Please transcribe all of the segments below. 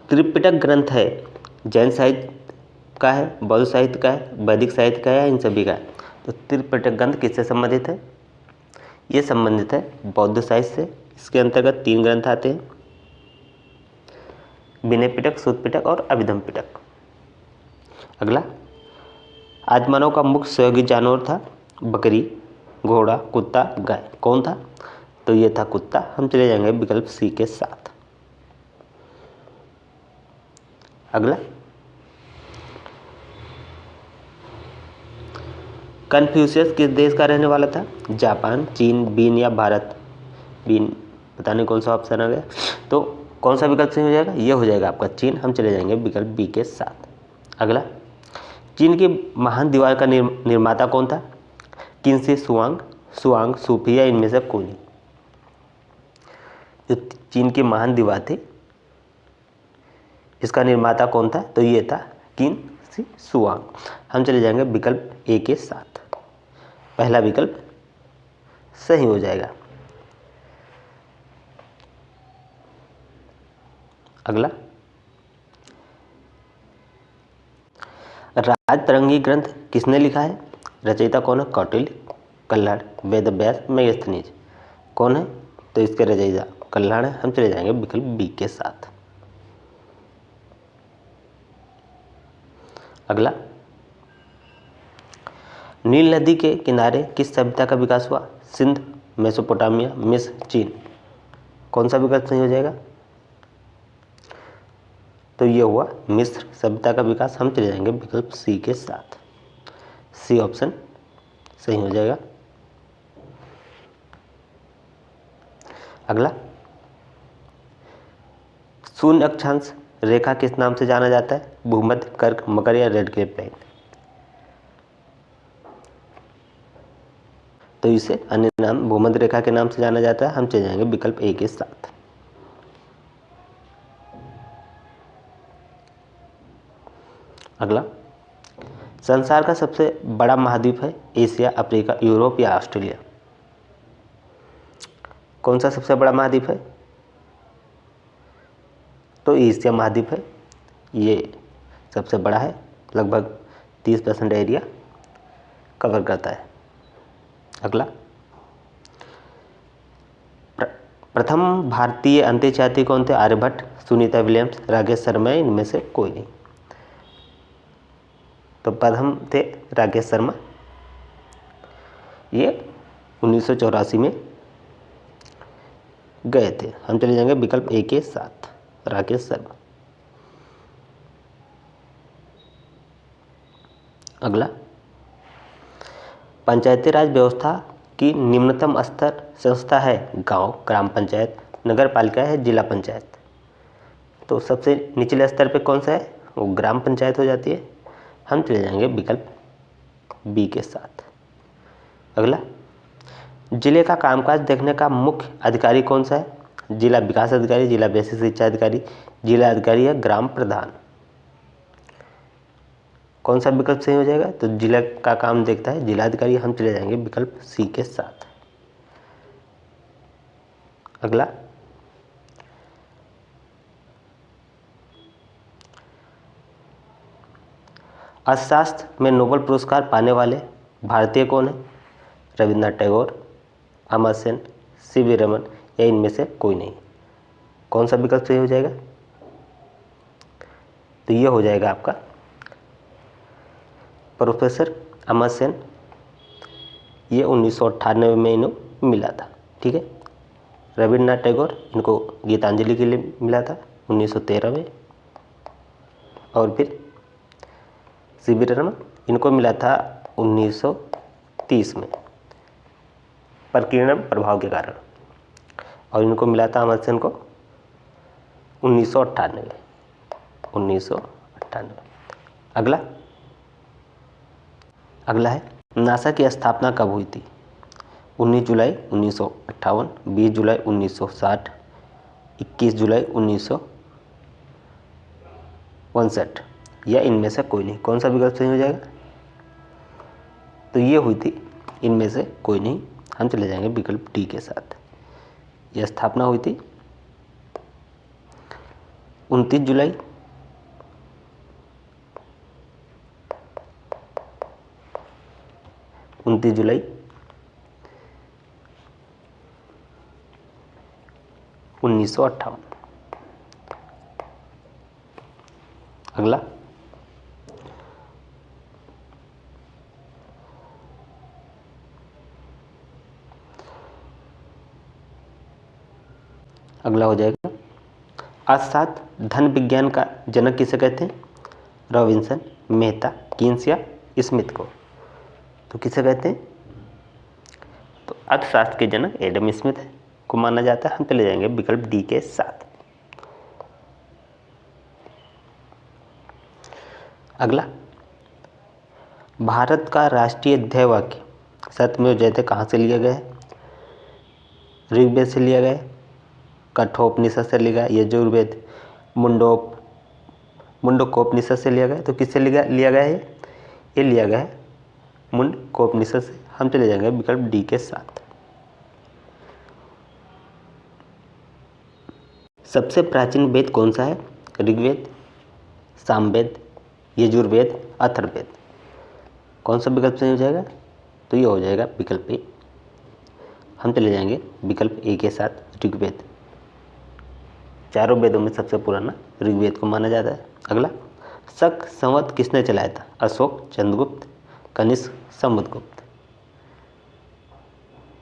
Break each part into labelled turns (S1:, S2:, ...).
S1: त्रिपिटक ग्रंथ है जैन साहित्य का है, बौद्ध साहित्य का है, वैदिक साहित्य का है, इन सभी का है। तो त्रिपिटक ग्रंथ किससे संबंधित है? ये संबंधित है बौद्ध साहित्य से। इसके अंतर्गत 3 ग्रंथ आते हैं, विनय पिटक, सूत पिटक और अभिधम पिटक। अगला, आज मानव का मुख्य सहयोगी जानवर था बकरी, घोड़ा, कुत्ता, गाय। कौन था? तो ये था कुत्ता। हम चले जाएंगे विकल्प सी के साथ। अगला, कन्फ्यूशियस किस देश का रहने वाला था? जापान, चीन, बीन या भारत? बीन, पता नहीं कौन सा ऑप्शन आ गया। तो कौन सा विकल्प सही हो जाएगा? ये हो जाएगा आपका चीन। हम चले जाएंगे विकल्प बी के साथ। अगला, चीन की महान दीवार का निर्माता कौन था? किनशी सुआंग, सुआंग, सूफी या इनमें से कोई नहीं? जो चीन की महान दीवार थी, इसका निर्माता कौन था? तो ये था किनशी सुआंग। हम चले जाएंगे विकल्प ए के साथ। पहला विकल्प सही हो जाएगा। अगला, राजतरंगी ग्रंथ किसने लिखा है? रचयिता कौन है? कौटिल्य, कल्हड़, वेद व्यास, मेगस्थनीज। कौन है? तो इसके रचयिता कल्हड़ है। हम चले जाएंगे विकल्प बी के साथ। अगला, नील नदी के किनारे किस सभ्यता का विकास हुआ? सिंध, मेसोपोटामिया, मिस्र, चीन। कौन सा विकल्प सही हो जाएगा? तो ये हुआ मिस्र सभ्यता का विकास। हम चले जाएंगे विकल्प सी के साथ। सी ऑप्शन सही हो जाएगा। अगला, शून्य अक्षांश रेखा किस नाम से जाना जाता है? भूमध्य, कर्क, मकर या रेड क्लिफ लाइन? तो इसे अन्य नाम भूमध्य रेखा के नाम से जाना जाता है। हम चले जाएंगे विकल्प ए के साथ। अगला, संसार का सबसे बड़ा महाद्वीप है एशिया, अफ्रीका, यूरोप या ऑस्ट्रेलिया? कौन सा सबसे बड़ा महाद्वीप है? तो एशिया महाद्वीप है, ये सबसे बड़ा है। लगभग 30% एरिया कवर करता है। अगला, प्रथम भारतीय अंत्ययात्री कौन थे? आर्यभट्ट, सुनीता विलियम्स, राकेश शर्मा, इनमें से कोई नहीं? तो प्रथम थे राकेश शर्मा। ये 1984 में गए थे। हम चले जाएंगे विकल्प ए के साथ, राकेश शर्मा। अगला, पंचायती राज व्यवस्था की निम्नतम स्तर संस्था है गांव, ग्राम पंचायत, नगर पालिका है, जिला पंचायत? तो सबसे निचले स्तर पे कौन सा है? वो ग्राम पंचायत हो जाती है। हम चले जाएंगे विकल्प बी के साथ। अगला, जिले का कामकाज देखने का मुख्य अधिकारी कौन सा है? जिला विकास अधिकारी, जिला बेसिक शिक्षा अधिकारी, जिला अधिकारी या ग्राम प्रधान? कौन सा विकल्प सही हो जाएगा? तो जिला का काम देखता है जिला अधिकारी। हम चले जाएंगे विकल्प सी के साथ। अगला, अर्थशास्त्र में नोबेल पुरस्कार पाने वाले भारतीय कौन है? रविन्द्रनाथ टैगोर, अमर्त्य सेन, सीवी रमन या इनमें से कोई नहीं? कौन सा विकल्प सही हो जाएगा? तो ये हो जाएगा आपका प्रोफेसर अमर्त्य सेन। ये 1998 में इन्हें मिला था। ठीक है। रविन्द्रनाथ टैगोर, इनको गीतांजलि के लिए मिला था 1913 में। और फिर सीवी रमन, इनको मिला था 1930 में प्रकीर्णन प्रभाव के कारण। और इनको मिला था अमर्त्य सेन को 1998। अगला है, नासा की स्थापना कब हुई थी? 19 जुलाई 1958, 20 जुलाई 1960, 21 जुलाई 1959 या इनमें से कोई नहीं? कौन सा विकल्प सही हो जाएगा? तो ये हुई थी इनमें से कोई नहीं। हम चले जाएंगे विकल्प डी के साथ। यह स्थापना हुई थी 29 जुलाई, 29 जुलाई 1958। अगला, अगला हो जाएगा अर्थशास्त्र धन विज्ञान का जनक किसे कहते हैं? रॉबिन्सन, मेहता, कीन्स या स्मिथ को। तो किसे कहते हैं? तो अर्थशास्त्र के जनक एडम स्मिथ को माना जाता है। हम चले जाएंगे विकल्प डी के साथ। अगला, भारत का राष्ट्रीय ध्येय वाक्य सत्यमेव जयते कहाँ से लिया गया है? ऋग्वेद से लिया गया है, कठोपनिषद से लिया गया, यजुर्वेद, मुंडकोपनिषद से लिया गया है। तो किससे लिया गया है? ये लिया गया है मुंडकोपनिषद से। हम चले जाएंगे विकल्प डी के साथ। सबसे प्राचीन वेद कौन सा है? ऋग्वेद, सामवेद, यजुर्वेद, अथर्ववेद। कौन सा विकल्प सही हो जाएगा? तो ये हो जाएगा विकल्प ए। हम चले जाएंगे विकल्प ए के साथ, ऋग्वेद। चारों वेदों में सबसे पुराना ऋग्वेद को माना जाता है। अगला, शक संवत किसने चलाया था? अशोक, चंद्रगुप्त, कनिष्क, समुद्रगुप्त।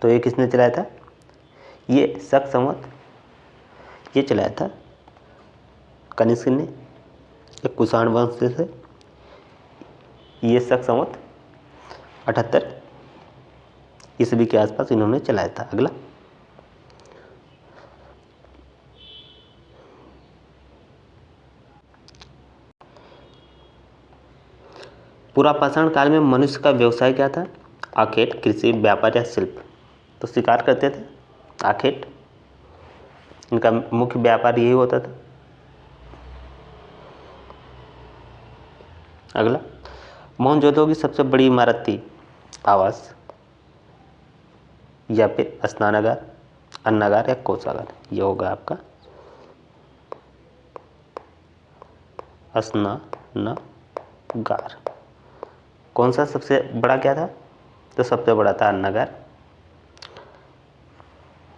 S1: तो ये किसने चलाया था? ये शक संवत ये चलाया था कनिष्क ने, एक कुषाण वंश से। ये शक संवत 78 ईस्वी के आसपास इन्होंने चलाया था। अगला, पुरापाषाण काल में मनुष्य का व्यवसाय क्या था? आखेट, कृषि, व्यापार या शिल्प। तो शिकार करते थे, आखेट, इनका मुख्य व्यापार यही होता था। अगला, मोहनजोदड़ो की सबसे बड़ी इमारत थी आवास या फिर स्नानागार, अन्नागार या कोषागार। ये होगा आपका स्नानागार। कौन सा सबसे बड़ा क्या था? तो सबसे बड़ा था अन्नागार।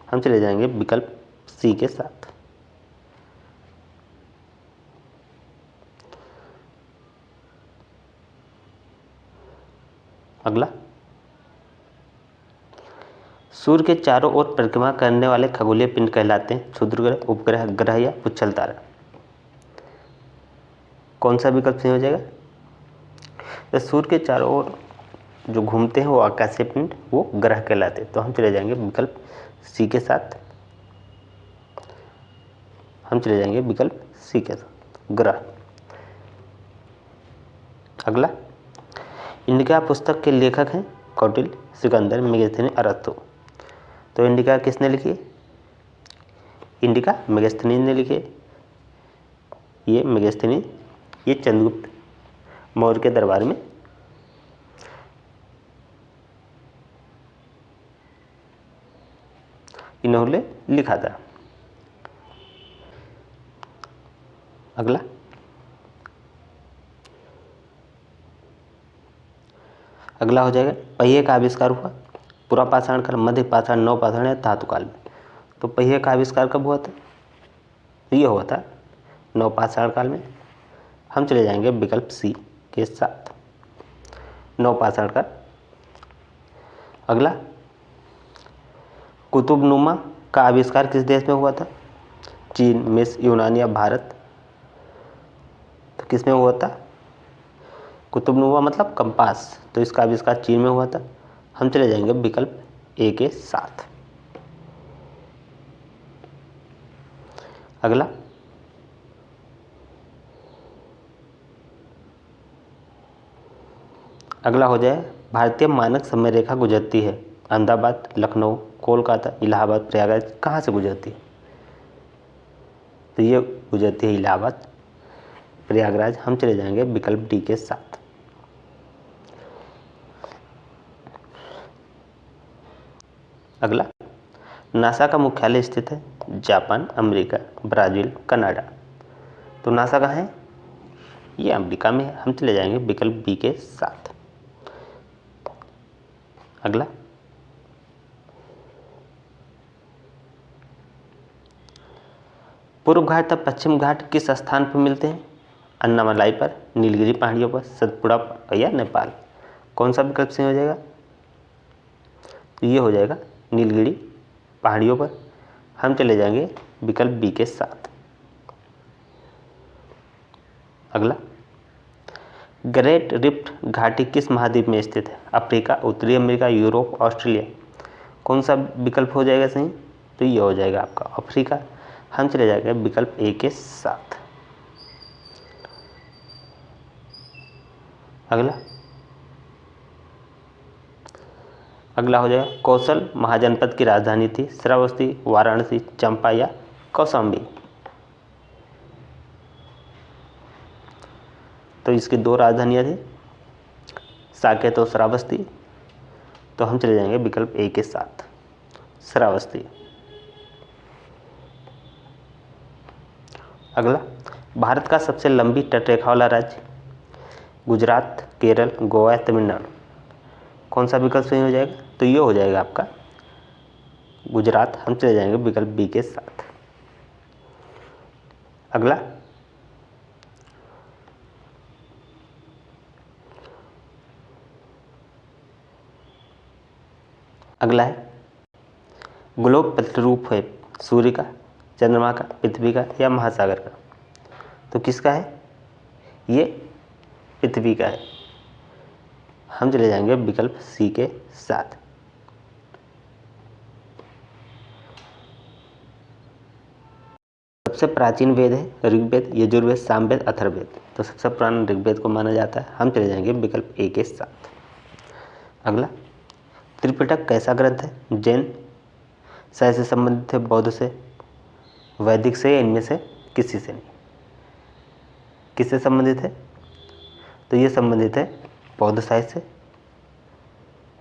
S1: हम चले जाएंगे विकल्प सी के साथ। अगला, सूर्य के चारों ओर परिक्रमा करने वाले खगोलीय पिंड कहलाते हैं क्षुद्र ग्रह, उपग्रह, ग्रह या पुच्छल तारा। कौन सा विकल्प सही हो जाएगा? तो सूर्य के चारों ओर जो घूमते हैं वो आकाशीय पिंड, वो ग्रह कहलाते हैं। तो हम चले जाएंगे विकल्प सी के साथ। हम चले जाएंगे विकल्प सी के साथ, ग्रह। अगला, इंडिका पुस्तक के लेखक हैं कौटिल्य, सिकंदर, मेगस्थनी, अरस्तु। तो इंडिका किसने लिखी? इंडिका मेगस्थनी ने लिखी। ये मेगस्थनी ये चंद्रगुप्त मौर्य के दरबार में इन्होंने लिखा था। अगला, अगला हो जाएगा पहिए का आविष्कार हुआ पुरापाषाण काल, मध्य पाषाण, नवपाषाण या धातु काल में। तो पहिए का आविष्कार कब हुआ था? ये हुआ था नवपाषाण काल में। हम चले जाएंगे विकल्प सी के साथ, नवपाषाण काल। अगला, कुतुबनुमा का आविष्कार किस देश में हुआ था? चीन, मिस्र, यूनान या भारत। तो किस में हुआ था? कुतुबनुमा मतलब कंपास, तो इसका आविष्कार चीन में हुआ था। हम चले जाएंगे विकल्प ए के साथ। अगला, अगला हो जाए भारतीय मानक समय रेखा गुजरती है अहमदाबाद, लखनऊ, कोलकाता, इलाहाबाद, प्रयागराज। कहाँ से गुजरती है? तो ये गुजरती है इलाहाबाद, प्रयागराज। हम चले जाएंगे विकल्प डी के साथ। अगला, नासा का मुख्यालय स्थित है जापान, अमेरिका, ब्राजील, कनाडा। तो नासा कहाँ है? ये अमेरिका में है। हम चले जाएंगे विकल्प बी के साथ। अगला, पूर्व घाट तथा पश्चिम घाट किस स्थान पर मिलते हैं? अन्नामलाई पर, नीलगिरी पहाड़ियों पर, सतपुड़ा पर या नेपाल? कौन सा विकल्प सही हो जाएगा? तो ये हो जाएगा नीलगिरी पहाड़ियों पर। हम चले जाएंगे विकल्प बी के साथ। अगला, ग्रेट रिफ्ट घाटी किस महाद्वीप में स्थित है? अफ्रीका, उत्तरी अमेरिका, यूरोप, ऑस्ट्रेलिया? कौन सा विकल्प हो जाएगा सही? तो ये हो जाएगा आपका अफ्रीका। हम चले जाएंगे विकल्प ए के साथ। अगला हो जाएगा, कौशल महाजनपद की राजधानी थी? श्रावस्ती, वाराणसी, चंपा या कौशाम्बी? तो इसकी दो राजधानियां थी, साकेत और श्रावस्ती। तो हम चले जाएंगे विकल्प ए के साथ, श्रावस्ती। अगला, भारत का सबसे लंबी तटरेखा वाला राज्य? गुजरात, केरल, गोवा या तमिलनाडु? कौन सा विकल्प सही हो जाएगा? तो ये हो जाएगा आपका गुजरात। हम चले जाएंगे विकल्प बी के साथ। अगला, है ग्लोब प्रतिरूप है सूर्य का, चंद्रमा का, पृथ्वी का या महासागर का? तो किसका है? ये पृथ्वी का है। हम चले जाएंगे विकल्प सी के साथ। सबसे प्राचीन वेद है ऋग्वेद, यजुर्वेद, सामवेद, अथर्ववेद। तो सबसे पुराना ऋग्वेद को माना जाता है। हम चले जाएंगे विकल्प ए के साथ। अगला, त्रिपिटक कैसा ग्रंथ है? जैन साहित्य से संबंधित है, बौद्ध से, वैदिक से या इनमें से किसी से नहीं? किससे संबंधित है? तो ये संबंधित है बौद्ध साहित्य से।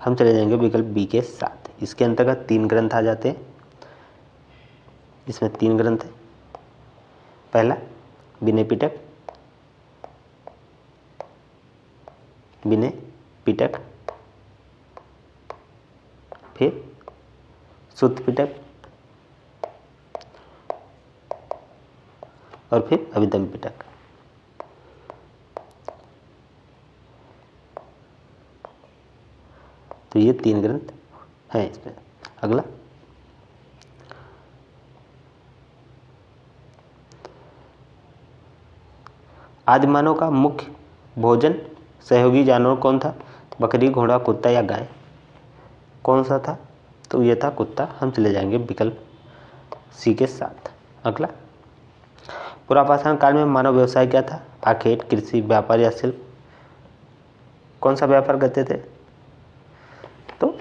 S1: हम चले जाएंगे विकल्प बी के साथ। इसके अंतर्गत 3 ग्रंथ आ जाते हैं। इसमें 3 ग्रंथ है। पहला विनय पिटक, फिर सुत्त पिटक और फिर अभिधम्म पिटक। तो ये 3 ग्रंथ हैं इसमें। अगला, आदिमानव का मुख्य भोजन सहयोगी जानवर कौन था? बकरी, घोड़ा, कुत्ता या गाय? कौन सा था? तो ये था कुत्ता। हम चले जाएंगे विकल्प सी के साथ। अगला, पुरापाषाण काल में मानव व्यवसाय क्या था? आखेट, कृषि, व्यापार या शिल्प? कौन सा व्यापार करते थे? तो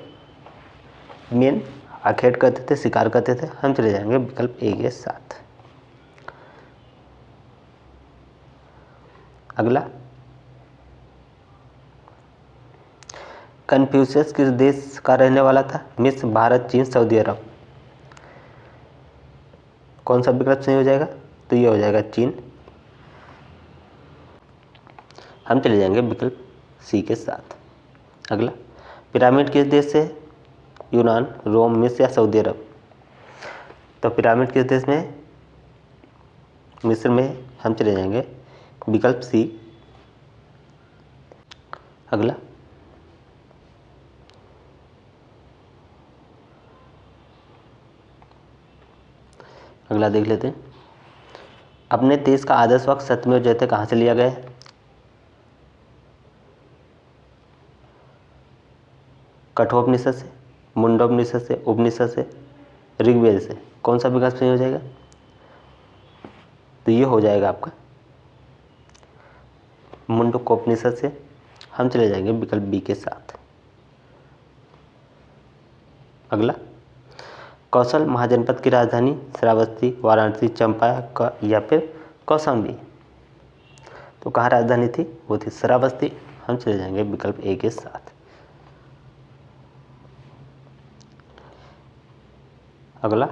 S1: मेन आखेट करते थे, शिकार करते थे। हम चले जाएंगे विकल्प ए के साथ। अगला, कन्फ्यूशियस किस देश का रहने वाला था? मिस्र, भारत, चीन, सऊदी अरब? कौन सा विकल्प सही हो जाएगा? तो ये हो जाएगा चीन। हम चले जाएंगे विकल्प सी के साथ। अगला, पिरामिड किस देश से? यूनान, रोम, मिस्र या सऊदी अरब? तो पिरामिड किस देश में है? मिस्र में। हम चले जाएंगे विकल्प सी। अगला, देख लेते हैं। अपने देश का आदर्श वाक्य सत्यमेव जयते कहाँ से लिया गया है? कठोपनिषद से, मुंडोपनिषद से, उपनिषद से, ऋग्वेद से? कौन सा विकल्प सही हो जाएगा? तो ये हो जाएगा आपका मुंडकोपनिषद से। हम चले जाएंगे विकल्प बी के साथ। अगला, कौशल महाजनपद की राजधानी? श्रावस्ती, वाराणसी, चंपा या फिर कौशाम्बी? तो कहाँ राजधानी थी? वो थी श्रावस्ती। हम चले जाएंगे विकल्प ए के साथ। अगला,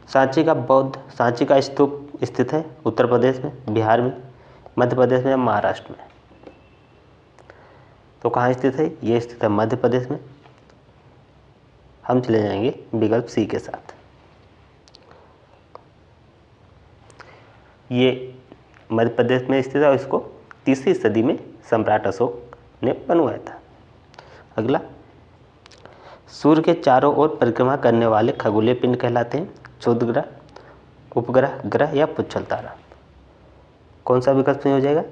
S1: सांची का स्तूप स्थित है उत्तर प्रदेश में, बिहार में, मध्य प्रदेश में या महाराष्ट्र में? तो कहाँ स्थित है? ये स्थित है मध्य प्रदेश में। हम चले जाएंगे विकल्प सी के साथ। ये मध्य प्रदेश में स्थित है और इसको 3री सदी में सम्राट अशोक ने बनवाया था। अगला, सूर्य के चारों ओर परिक्रमा करने वाले खगोलीय पिंड कहलाते हैं क्षुद्र ग्रह, उपग्रह, ग्रह या पुच्छल तारा? कौन सा विकल्प सही हो जाएगा?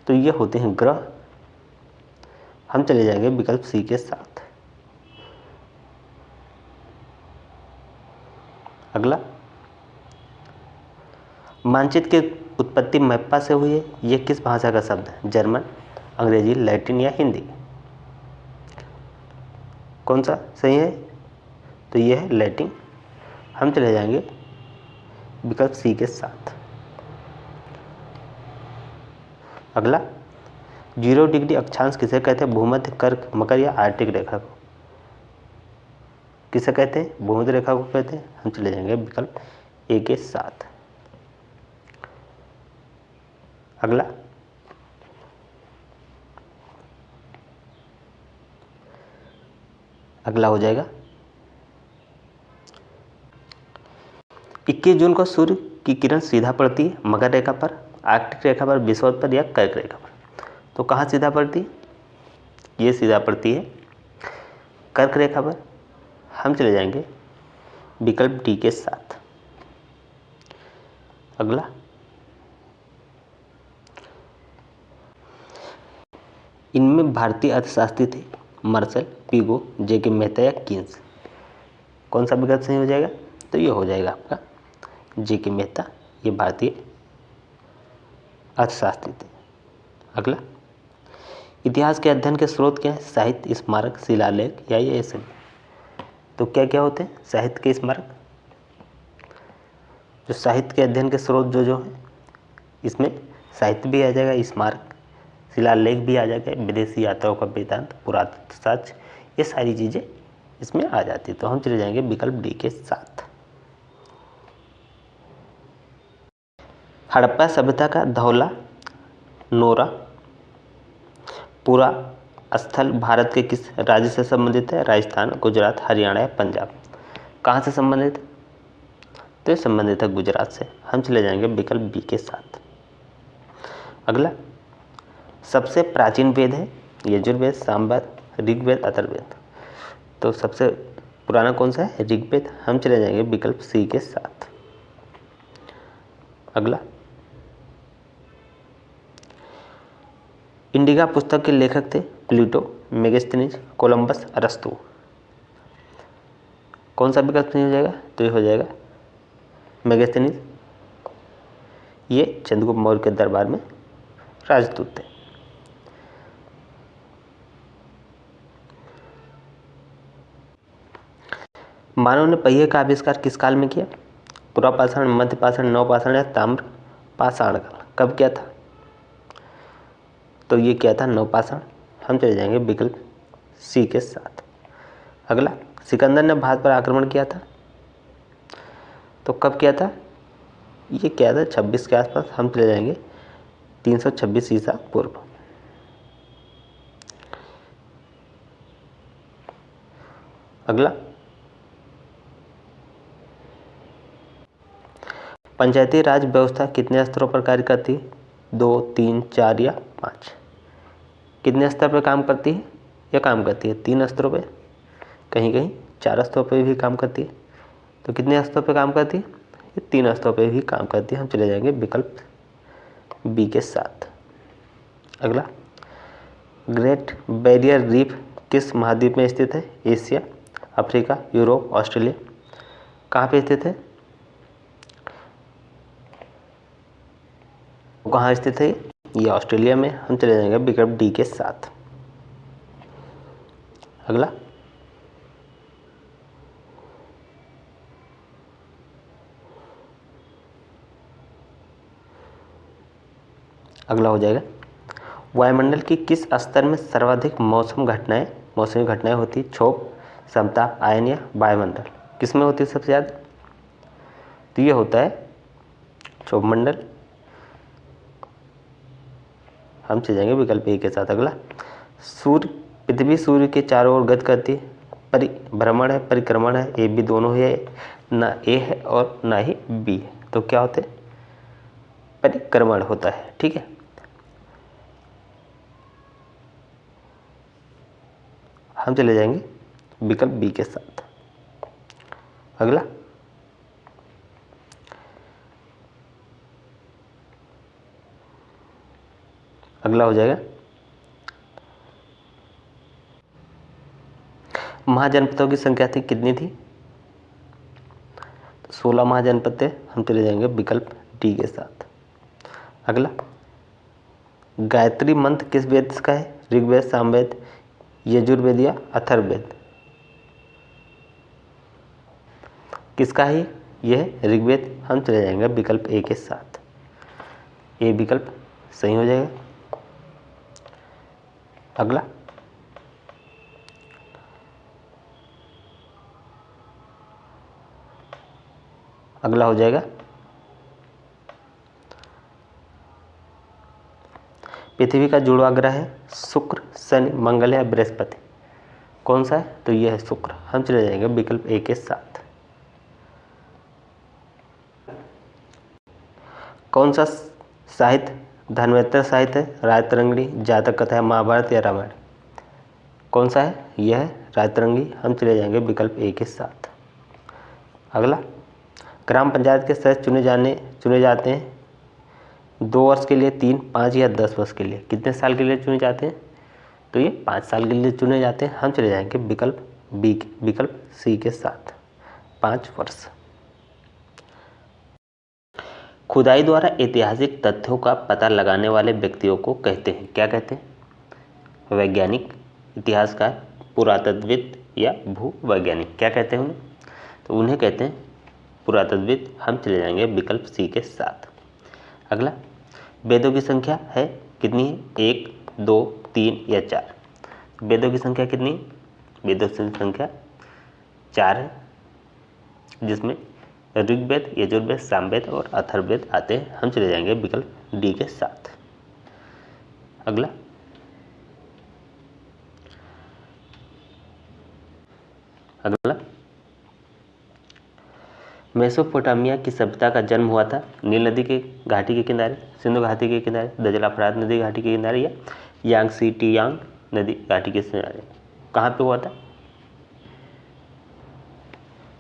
S1: तो ये होते हैं ग्रह। हम चले जाएंगे विकल्प सी के साथ। अगला, मानचित्र की उत्पत्ति मैप्पा से हुई है। यह किस भाषा का शब्द है? जर्मन, अंग्रेजी, लैटिन या हिंदी? कौन सा सही है? तो यह है लैटिन। हम चले जाएंगे विकल्प सी के साथ। अगला, 0 डिग्री अक्षांश किसे कहते हैं? भूमध्य, कर्क, मकर या आर्टिक रेखा को? किसे कहते हैं? भूमध्य रेखा को कहते हैं। हम चले जाएंगे विकल्प ए के साथ। अगला, हो जाएगा 21 जून को सूर्य की किरण सीधा पड़ती है मकर रेखा पर, आर्कटिक रेखा पर, विषुवत पर या कर्क रेखा पर? तो कहाँ सीधा पड़ती है? ये सीधा पड़ती है कर्क रेखा पर। हम चले जाएंगे विकल्प डी के साथ। अगला, इनमें भारतीय अर्थशास्त्री थे मार्शल, पीगो, जे.के. मेहता या कीन्स? कौन सा विकल्प सही हो जाएगा? तो ये हो जाएगा आपका जे.के. मेहता। ये भारतीय अर्थशास्त्री थे। अगला, इतिहास के अध्ययन के स्रोत क्या है? साहित्य, स्मारक, शिलालेख या ये सभी? तो क्या क्या होते हैं साहित्य के स्मारक? जो साहित्य के अध्ययन के स्रोत जो हैं, इसमें साहित्य भी आ जाएगा, स्मारक, शिलालेख भी आ जाएगा, विदेशी यात्राओं का वृत्तांत, पुरातत्व शास्त्र, ये सारी चीज़ें इसमें आ जाती है। तो हम चले जाएंगे विकल्प डी के साथ। हड़प्पा सभ्यता का धौला, नोरा, पूरा स्थल भारत के किस राज्य से संबंधित है? राजस्थान, गुजरात, हरियाणा या पंजाब? कहाँ से संबंधित है? तो ये संबंधित है गुजरात से। हम चले जाएंगे विकल्प बी के साथ। अगला, सबसे प्राचीन वेद है यजुर्वेद, सामवेद, ऋग्वेद, अथर्ववेद? तो सबसे पुराना कौन सा है? ऋग्वेद। हम चले जाएंगे विकल्प सी के साथ। अगला, इंडिका पुस्तक के लेखक थे प्लूटो, मेगास्थनीज, कोलंबस, अरस्तु? कौन सा विकल्प नहीं हो जाएगा? तो ये हो जाएगा मेगास्थनीज। ये चंद्रगुप्त मौर्य के दरबार में राजदूत थे। मानव ने पहिए का आविष्कार किस काल में किया? पुरापाषाण, मध्यपाषाण, नवपाषाण या ताम्र पाषाण काल? कब किया था? तो ये किया था नवपाषाण। हम चले जाएंगे विकल्प सी के साथ। अगला, सिकंदर ने भारत पर आक्रमण किया था, तो कब किया था? ये किया था 26 के आसपास। हम चले जाएंगे 326 ईसा पूर्व। अगला, पंचायती राज व्यवस्था कितने स्तरों पर कार्य करती है? 2, 3, 4 या 5? कितने स्तर पर काम करती है? या काम करती है 3 स्तरों पे, कहीं कहीं 4 स्तरों पे भी काम करती है। तो कितने स्तरों पे काम करती है? ये 3 स्तरों पे भी काम करती है। हम चले जाएंगे विकल्प बी के साथ। अगला, ग्रेट बैरियर रीफ किस महाद्वीप में स्थित है? Asia, Africa, Europe, Australia? कहाँ पे स्थित है? कहाँ स्थित है? ये ऑस्ट्रेलिया में। हम चले जाएंगे विकल्प डी के साथ। अगला, हो जाएगा वायुमंडल की किस स्तर में सर्वाधिक मौसमी घटनाएं होती? क्षोभ, समताप, आयन या वायुमंडल? किस में होती है सबसे ज़्यादा? तो ये होता है क्षोभमंडल। हम चले जाएंगे विकल्प ए के साथ। अगला, पृथ्वी सूर्य के चारों ओर गति करती है। परिभ्रमण है, परिक्रमण है, ए बी दोनों है, ना ए है और ना ही बी है। तो क्या होते हैं? परिक्रमण होता है। ठीक है, हम चले जाएंगे विकल्प बी के साथ। अगला, अगला हो जाएगा महाजनपदों की संख्या थी कितनी थी? 16 महाजनपद थे। हम चले जाएंगे विकल्प डी के साथ। अगला, गायत्री मंत्र किस वेद का है? ऋग्वेद, सामवेद, यजुर्वेद या अथर्ववेद? किसका है? यह है ऋग्वेद। हम चले जाएंगे विकल्प ए के साथ। ए विकल्प सही हो जाएगा। अगला, अगला हो जाएगा पृथ्वी का जुड़वा ग्रह है शुक्र, शनि, मंगल या बृहस्पति? कौन सा है? तो यह है शुक्र। हम चले जाएंगे विकल्प ए के साथ। कौन सा साहित्य धर्मेंद्र साहित्य है? राजतरंगिणी, जातक कथा है, महाभारत या रामायण? कौन सा है? यह है राजतरंगी। हम चले जाएंगे विकल्प ए के साथ। अगला, ग्राम पंचायत के सदस्य चुने जाते हैं 2 वर्ष के लिए, 3, 5 या 10 वर्ष के लिए? कितने साल के लिए चुने जाते हैं? तो ये 5 साल के लिए चुने जाते हैं। हम चले जाएंगे विकल्प सी के साथ, 5 वर्ष। खुदाई द्वारा ऐतिहासिक तथ्यों का पता लगाने वाले व्यक्तियों को कहते हैं, क्या कहते हैं? वैज्ञानिक, इतिहासकार, पुरातत्वविद या भूवैज्ञानिक? क्या कहते हैं उन्हें? तो उन्हें कहते हैं पुरातत्वविद। हम चले जाएंगे विकल्प सी के साथ। अगला, वेदों की संख्या है कितनी है? 1, 2, 3 या 4? वेदों की संख्या कितनी है? वेदों की संख्या 4 है, जिसमें ऋग्वेद, यजुर्वेद, सामवेद और अथर्ववेद आते हैं। हम चले जाएंगे विकल्प डी के साथ। अगला, अगला, मेसोपोटामिया की सभ्यता का जन्म हुआ था नील नदी के घाटी के किनारे, सिंधु घाटी के किनारे, दजला फरात नदी घाटी के किनारे या यांगसीटियांग नदी घाटी के किनारे? कहाँ पे हुआ था?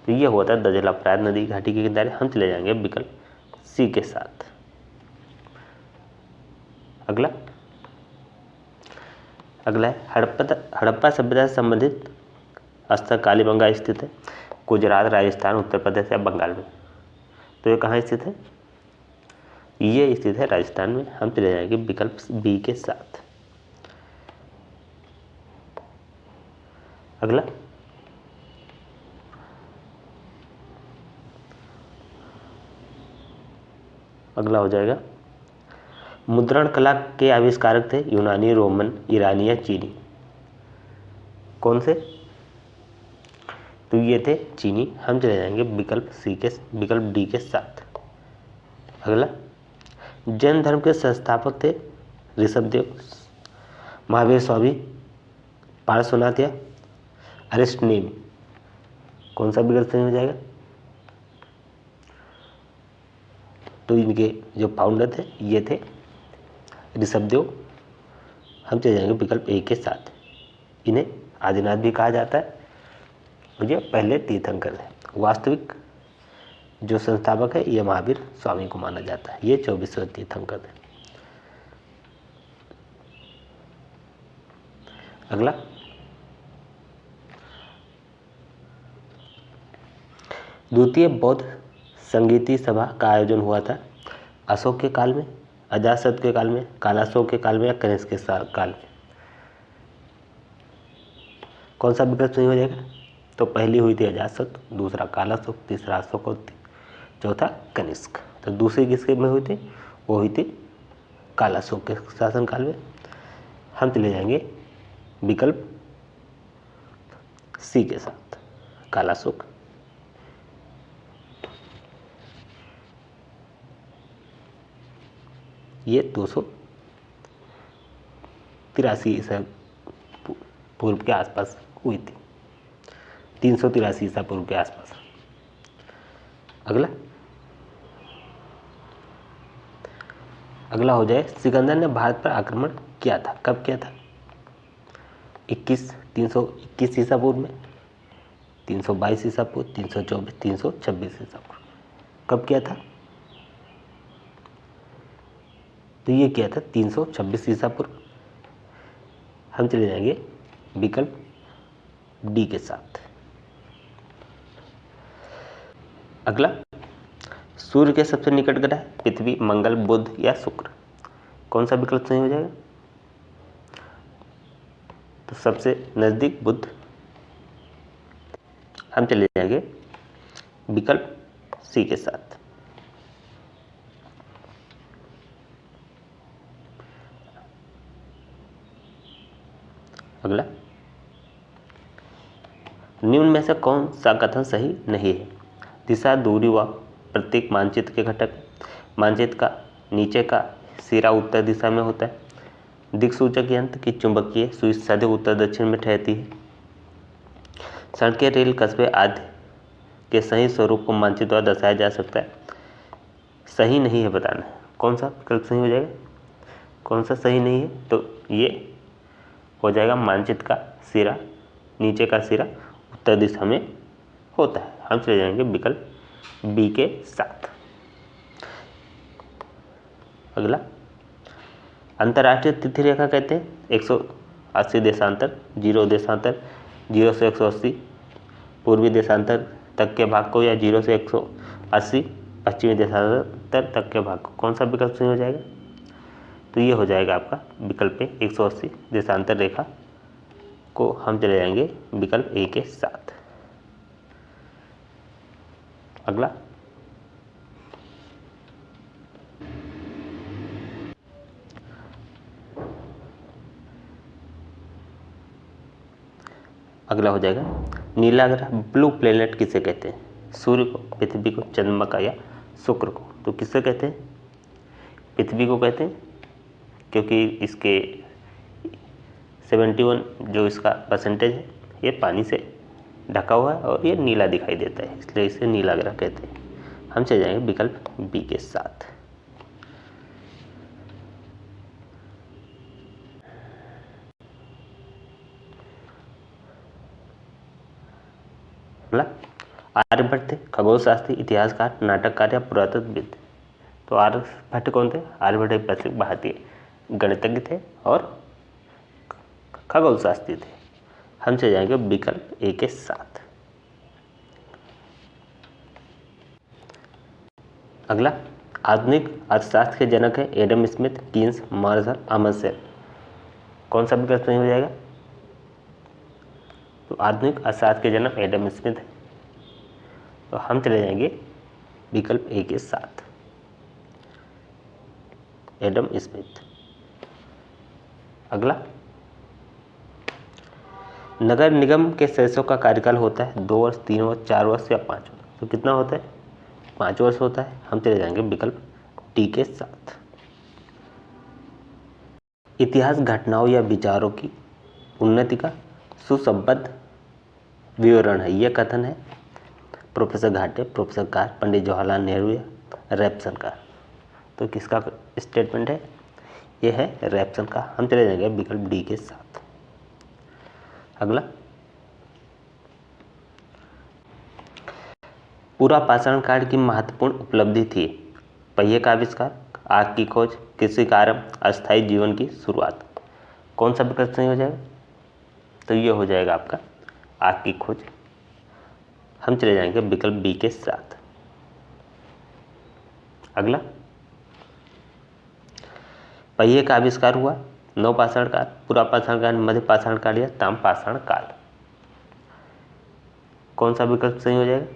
S1: तो ये हुआ था दजला फरात नदी घाटी के किनारे। हम चले जाएंगे विकल्प सी के साथ। अगला, अगला है हड़प्पा सभ्यता से संबंधित स्थल कालीबंगा स्थित है गुजरात, राजस्थान, उत्तर प्रदेश या बंगाल में? तो ये कहाँ स्थित है? ये स्थित है राजस्थान में। हम चले जाएंगे विकल्प बी के साथ। अगला, अगला हो जाएगा मुद्रण कला के आविष्कारक थे यूनानी, रोमन, ईरानी या चीनी? कौन से? तो ये थे चीनी। हम चले जाएंगे विकल्प डी के साथ। अगला, जैन धर्म के संस्थापक थे ऋषभदेव, महावीर स्वामी, पार्श्वनाथ या अरिस्टनेमी? कौन सा विकल्प सही हो जाएगा? तो इनके जो फाउंडर थे ये थे ऋषभदेव। हम चले जाएंगे विकल्प ए के साथ। इन्हें आदिनाथ भी कहा जाता है और ये पहले तीर्थंकर थे। वास्तविक जो संस्थापक है ये महावीर स्वामी को माना जाता है। ये 24वें तीर्थंकर थे। अगला, द्वितीय बौद्ध संगीती सभा का आयोजन हुआ था अशोक के काल में, अजातशत्रु के काल में, कालाशोक के काल में या कनिष्क के काल में? कौन सा विकल्प सही हो जाएगा? तो पहली हुई थी अजातशत्रु, दूसरा कालाशोक, तीसरा अशोक और चौथा कनिष्क। तो दूसरी किसके में हुई थी? वो हुई थी कालाशोक के शासनकाल में। हम चले जाएंगे विकल्प सी के साथ, कालाशोक। ये 283 ईसा पूर्व के आसपास हुई थी, 383 ईसा पूर्व के आसपास। अगला हो जाए, सिकंदर ने भारत पर आक्रमण किया था, कब किया था? 321 ईसा पूर्व में, 322 ईसा पूर्व, 324, 326 ईसा पूर्व, कब किया था? तो ये किया था 326 ईसा पूर्व। हम चले जाएंगे विकल्प डी के साथ। अगला, सूर्य के सबसे निकट ग्रह पृथ्वी, मंगल, बुध या शुक्र, कौन सा विकल्प सही हो जाएगा? तो सबसे नजदीक बुध। हम चले जाएंगे विकल्प सी के साथ। अगला, निम्न में से कौन सा कथन सही नहीं है? दिशा, दूरी व प्रतीक मानचित्र के घटक। मानचित्र का नीचे का सिरा उत्तर दिशा में होता है। दिक्सूचक यंत्र की चुंबकीय सुई सदैव उत्तर दक्षिण में ठहरती है। सड़कें, रेल, कस्बे आदि के सही स्वरूप को मानचित्र द्वारा दर्शाया जा सकता है। सही नहीं है बताना है, कौन सा विकल्प सही हो जाएगा? कौन सा सही नहीं है? तो ये हो जाएगा मानचित्र का सिरा, नीचे का सिरा उत्तर दिशा में होता है। हम चले जाएंगे विकल्प बी के साथ। अगला, अंतर्राष्ट्रीय तिथि रेखा कहते हैं 180 देशांतर, 0 देशांतर, 0 से 180 पूर्वी देशांतर तक के भाग को, या 0 से 180 पश्चिमी देशांतर तक के भाग को, कौन सा विकल्प सही हो जाएगा? तो ये हो जाएगा आपका विकल्प ए 180 देशांतर रेखा को हम चले जाएंगे विकल्प ए के साथ। अगला, अगला हो जाएगा, नीला ग्रह ब्लू प्लेनेट किसे कहते हैं? सूर्य को, पृथ्वी को, चंद्रमा का या शुक्र को? तो किसे कहते हैं? पृथ्वी को कहते हैं, क्योंकि इसके 71 जो इसका परसेंटेज है ये पानी से ढका हुआ है और ये नीला दिखाई देता है, इसलिए इसे नीला ग्रह कहते हैं। हम चले जाएंगे विकल्प बी के साथ। आर्यभट्ट थे खगोलशास्त्री, इतिहासकार, नाटककार या पुरातत्वविद? तो आर्यभट्ट कौन थे? आर्यभट्ट एक प्रसिद्ध भारतीय गणितज्ञ थे और खगोलशास्त्री थे। हम चले जाएंगे विकल्प ए के साथ। अगला, आधुनिक अर्थशास्त्र के जनक है एडम स्मिथ, कीन्स, मार्शल, अमर्सेल, कौन सा विकल्प सही हो जाएगा? तो आधुनिक अर्थशास्त्र के जनक एडम स्मिथ है, तो हम चले जाएंगे विकल्प ए के साथ, एडम स्मिथ। अगला, नगर निगम के सदस्यों का कार्यकाल होता है 2 वर्ष, 3 वर्ष, 4 वर्ष या 5 वर्ष? तो कितना होता है? 5 वर्ष होता है। हम चले जाएंगे विकल्प डी के साथ। इतिहास घटनाओं या विचारों की उन्नति का सुसंबद्ध विवरण है, यह कथन है प्रोफेसर घाटे, प्रोफेसर कार, पंडित जवाहरलाल नेहरू या रैपसन का? तो किसका स्टेटमेंट है? यह है रैपसन का। हम चले जाएंगे विकल्प डी के साथ। अगला, पूरा पाषाण काल की महत्वपूर्ण उपलब्धि थी पहिए का आविष्कार, आग की खोज, कृषि का आरंभ, अस्थायी जीवन की शुरुआत, कौन सा विकल्प सही हो जाएगा? तो ये हो जाएगा आपका आग की खोज। हम चले जाएंगे विकल्प बी के साथ। अगला, पहिए का आविष्कार हुआ नवपाषाण काल, पूरा पाषाण काल, मध्य पाषाण काल या ताम पाषाण काल, कौन सा विकल्प सही हो जाएगा?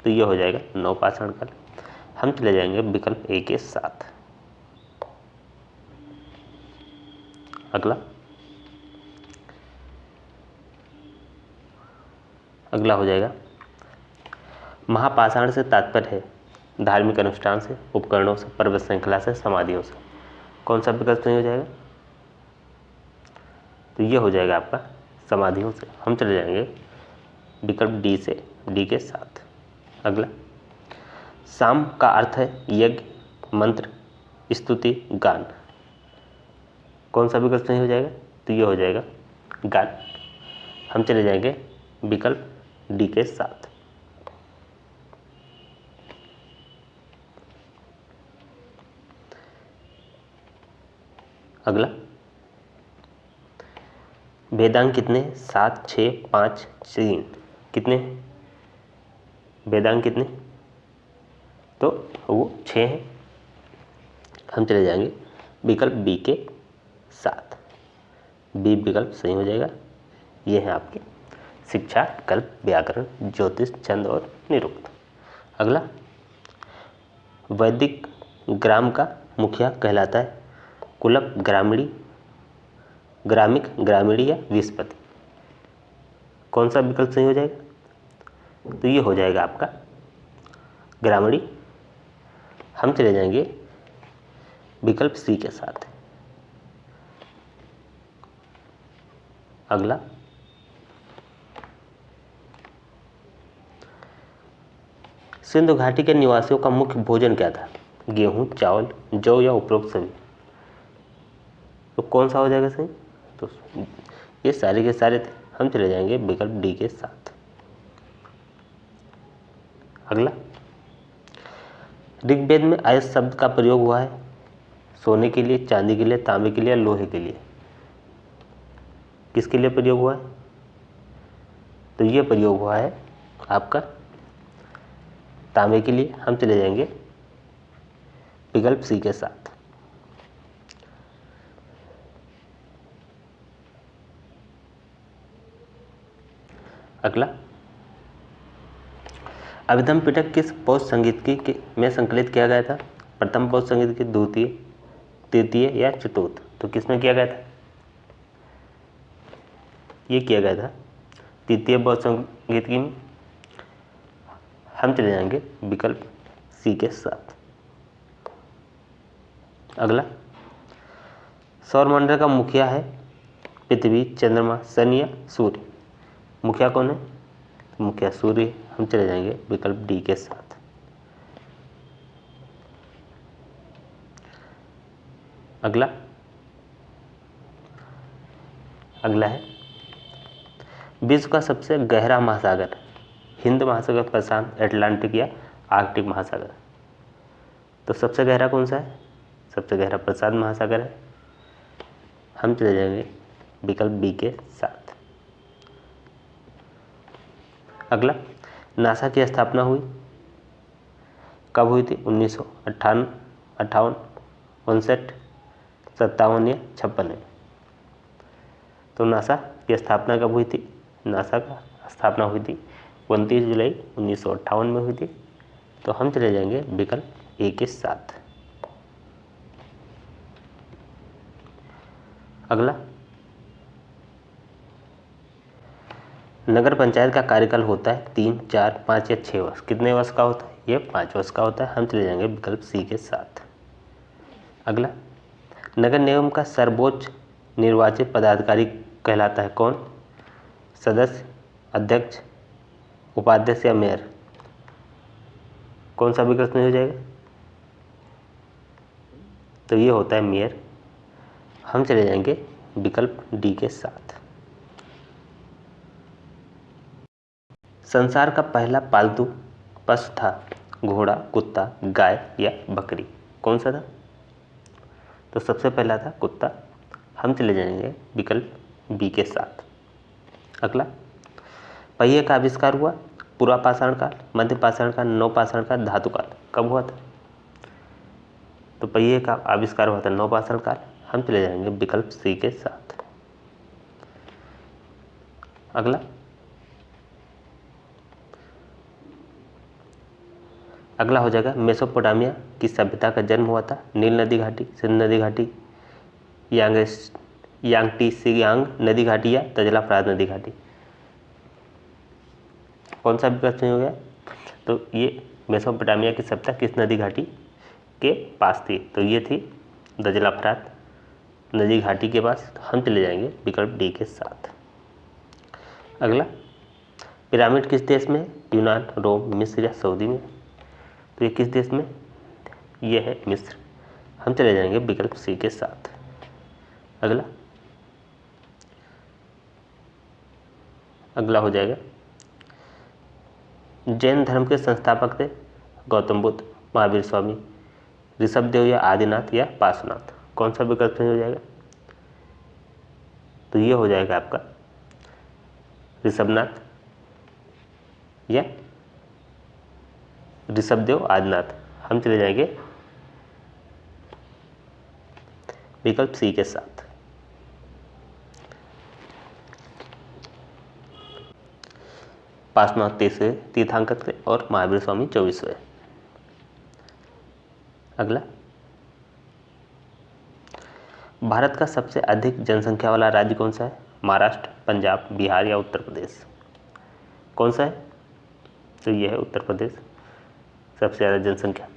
S1: तो ये हो जाएगा नवपाषाण काल। हम चले जाएंगे विकल्प ए के साथ। अगला हो जाएगा, महापाषाण से तात्पर्य है धार्मिक अनुष्ठान से, उपकरणों से, पर्वत श्रृंखला से, समाधियों से, कौन सा विकल्प सही हो जाएगा? तो ये हो जाएगा आपका समाधियों से। हम चले जाएंगे विकल्प डी से, डी के साथ। अगला, साम का अर्थ है यज्ञ, मंत्र, स्तुति, गान। कौन सा विकल्प सही हो जाएगा? तो ये हो जाएगा गान। हम चले जाएंगे विकल्प डी के साथ। अगला, वेदांग कितने? 7, 6, 5, 3। कितने वेदांग कितने? तो वो 6 हैं। हम चले जाएंगे विकल्प बी के साथ। बी विकल्प सही हो जाएगा। ये हैं आपके शिक्षा, कल्प, व्याकरण, ज्योतिष, छंद और निरुक्त। अगला, वैदिक ग्राम का मुखिया कहलाता है कुलप, ग्रामीणी, ग्रामिक, ग्रामीणी या विस्पति। कौन सा विकल्प सही हो जाएगा? तो ये हो जाएगा आपका ग्रामीणी। हम चले जाएंगे विकल्प सी के साथ। अगला, सिंधु घाटी के निवासियों का मुख्य भोजन क्या था? गेहूं, चावल, जौ या उपरोक्त सभी। तो कौन सा हो जाएगा सही? तो ये सारे के सारे थे। हम चले जाएंगे विकल्प डी के साथ। अगला, ऋग्वेद में अयस शब्द का प्रयोग हुआ है सोने के लिए, चांदी के लिए, तांबे के लिए, लोहे के लिए। किसके लिए प्रयोग हुआ है? तो ये प्रयोग हुआ है आपका तांबे के लिए। हम चले जाएंगे विकल्प सी के साथ। अगला, अभिधम पिटक किस पौष संगीत की में संकलित किया गया था? प्रथम पौष संगीत की, द्वितीय, तृतीय या चतुर्थ। तो किसमें किया गया था? ये किया गया था तृतीय पौष संगीत की में। हम चले जाएंगे विकल्प सी के साथ। अगला, सौरमंडल का मुखिया है पृथ्वी, चंद्रमा, शनि या सूर्य। मुखिया कौन है? मुखिया सूर्य। हम चले जाएंगे विकल्प डी के साथ। अगला, है विश्व का सबसे गहरा महासागर, हिंद महासागर, प्रशांत, अटलांटिक या आर्कटिक महासागर। तो सबसे गहरा कौन सा है? सबसे गहरा प्रशांत महासागर है। हम चले जाएंगे विकल्प बी के साथ। अगला, नासा की स्थापना हुई कब हुई थी? 1958, 59, 57 या 56 में। तो नासा की स्थापना कब हुई थी? नासा का स्थापना हुई थी 29 जुलाई 1958 में हुई थी। तो हम चले जाएंगे विकल्प ए के साथ। अगला, नगर पंचायत का कार्यकाल होता है 3, 4, 5 या 6 वर्ष। कितने वर्ष का होता है? ये 5 वर्ष का होता है। हम चले जाएंगे विकल्प सी के साथ। अगला, नगर निगम का सर्वोच्च निर्वाचित पदाधिकारी कहलाता है कौन? सदस्य, अध्यक्ष, उपाध्यक्ष या मेयर। कौन सा विकल्प नहीं हो जाएगा? तो ये होता है मेयर। हम चले जाएंगे विकल्प डी के साथ। संसार का पहला पालतू पशु था घोड़ा, कुत्ता, गाय या बकरी। कौन सा था? तो सबसे पहला था कुत्ता। हम चले जाएंगे विकल्प बी के साथ। अगला, पहिए का आविष्कार हुआ पूर्वा पाषाण काल, मध्य पाषाण काल, नव पाषाण काल, धातु काल। कब हुआ था? तो पहिए का आविष्कार हुआ था नव पाषाण काल। हम चले जाएंगे विकल्प सी के साथ। अगला, हो जाएगा मेसोपोटामिया की सभ्यता का जन्म हुआ था नील नदी घाटी, सिंध नदी घाटी, यांगटीसियांग नदी घाटी या तजला फरात नदी घाटी। कौन सा विकल्प सही हो गया? तो ये मेसोपोटामिया की सभ्यता किस नदी घाटी के पास थी? तो ये थी दजला फरात, नदी घाटी के पास, हम चले जाएंगे विकल्प डी के साथ। अगला, पिरामिड किस देश में? यूनान, रोम, मिस्र या सऊदी में? तो ये किस देश में? ये है मिस्र, हम चले जाएंगे विकल्प सी के साथ। अगला हो जाएगा, जैन धर्म के संस्थापक थे? गौतम बुद्ध, महावीर स्वामी, ऋषभदेव या आदिनाथ या पार्श्वनाथ? कौन सा विकल्प सही हो जाएगा? तो ये हो जाएगा आपका ऋषभनाथ या ऋषभदेव आदिनाथ, हम चले जाएंगे विकल्प सी के साथ। पार्श्वनाथ 23वें तीर्थंकर थे और महावीर स्वामी 24वें। अगला, भारत का सबसे अधिक जनसंख्या वाला राज्य कौन सा है? महाराष्ट्र, पंजाब, बिहार या उत्तर प्रदेश? कौन सा है? तो यह है उत्तर प्रदेश, सबसे ज़्यादा जनसंख्या।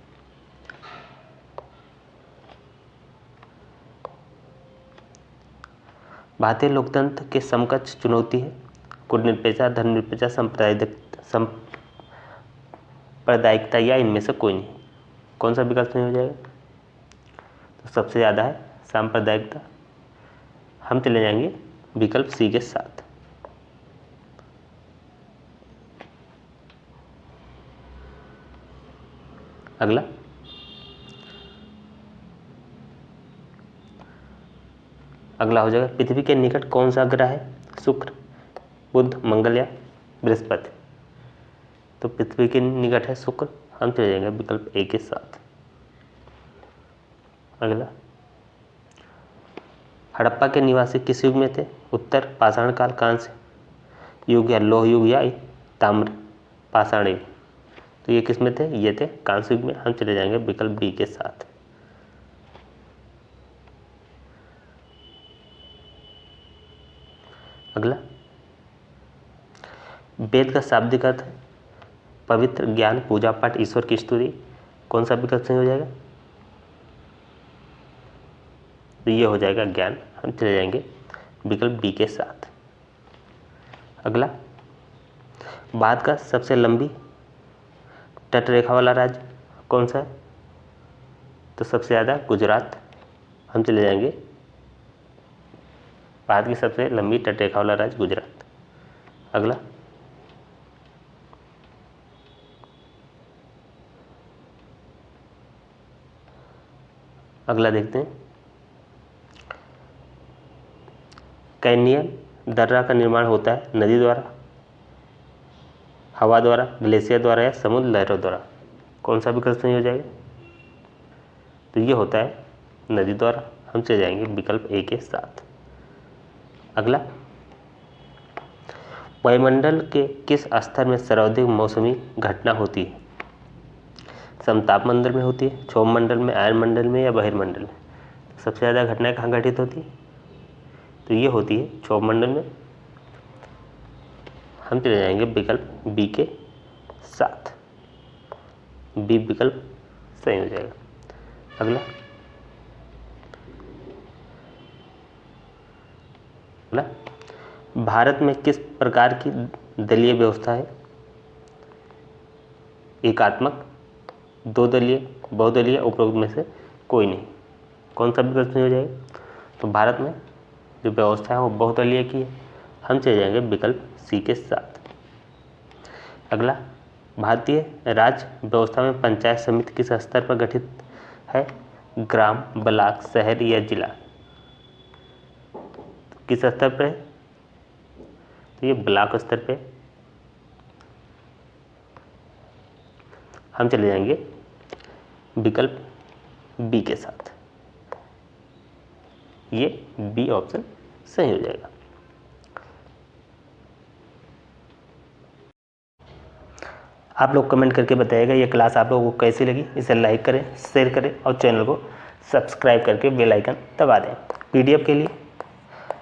S1: भारतीय लोकतंत्र के समकक्ष चुनौती है? गुटनिरपेक्षता, धर्मनिरपेक्षता, सांप्रदायिकता या इनमें से कोई नहीं? कौन सा विकल्प नहीं हो जाएगा? तो सबसे ज़्यादा है सांप्रदायिकता, हम चले जाएंगे विकल्प सी के साथ। अगला, हो जाएगा, पृथ्वी के निकट कौन सा ग्रह है? शुक्र, बुध, मंगल या बृहस्पति? तो पृथ्वी के निकट है शुक्र, हम चले जाएंगे विकल्प ए के साथ। अगला, हड़प्पा के निवासी किस युग में थे? उत्तर, पाषाण काल, कांस्य युग या लौह युग या ताम्र पाषाण युग? तो ये किस में थे? ये थे कांस्य युग में, हम चले जाएंगे विकल्प बी के साथ। अगला, वेद का शाब्दिक अर्थ है पवित्र, ज्ञान, पूजा पाठ, ईश्वर की स्तुति? कौन सा विकल्प सही हो जाएगा? तो ये हो जाएगा ज्ञान, हम चले जाएंगे विकल्प बी के साथ। अगला, भारत का सबसे लंबी तट रेखा वाला राज्य कौन सा है? तो सबसे ज़्यादा गुजरात, हम चले जाएंगे भारत की सबसे लंबी तट रेखा वाला राज्य गुजरात। अगला, देखते हैं, कैनियन दर्रा का निर्माण होता है नदी द्वारा, हवा द्वारा, ग्लेशियर द्वारा या समुद्र लहरों द्वारा? कौन सा विकल्प सही हो जाएगा? तो ये होता है नदी द्वारा, हम चले जाएंगे विकल्प ए के साथ। अगला, वायुमंडल के किस स्तर में सर्वाधिक मौसमी घटना होती है? समताप मंडल में होती है, क्षोभ मंडल में, आयन मंडल में या बहिर्मंडल में? सबसे ज़्यादा घटनाएं कहाँ घटित होती है? तो ये होती है क्षोभ मंडल में, हम चले जाएंगे विकल्प बी के साथ। बी विकल्प सही हो जाएगा। अगला, भारत में किस प्रकार की दलीय व्यवस्था है? एकात्मक, दो दलीय, बहुदलीय, उपरोक्त में से कोई नहीं? कौन सा विकल्प सही हो जाएगा? तो भारत में जो व्यवस्था है वो बहुदलीय की है, हम चले जाएंगे विकल्प सी के साथ। अगला, भारतीय राज्य व्यवस्था में पंचायत समिति किस स्तर पर गठित है? ग्राम, ब्लॉक, शहर या जिला? किस स्तर पर है? तो ये ब्लॉक स्तर पे, हम चले जाएंगे विकल्प बी के साथ। ये बी ऑप्शन सही हो जाएगा। आप लोग कमेंट करके बताइएगा ये क्लास आप लोगों को कैसी लगी। इसे लाइक करें, शेयर करें और चैनल को सब्सक्राइब करके बेल आइकन दबा दें। पीडीएफ के लिए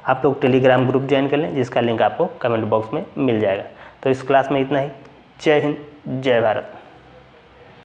S1: आप लोग टेलीग्राम ग्रुप ज्वाइन कर लें, जिसका लिंक आपको कमेंट बॉक्स में मिल जाएगा। तो इस क्लास में इतना ही। जय हिंद, जय भारत।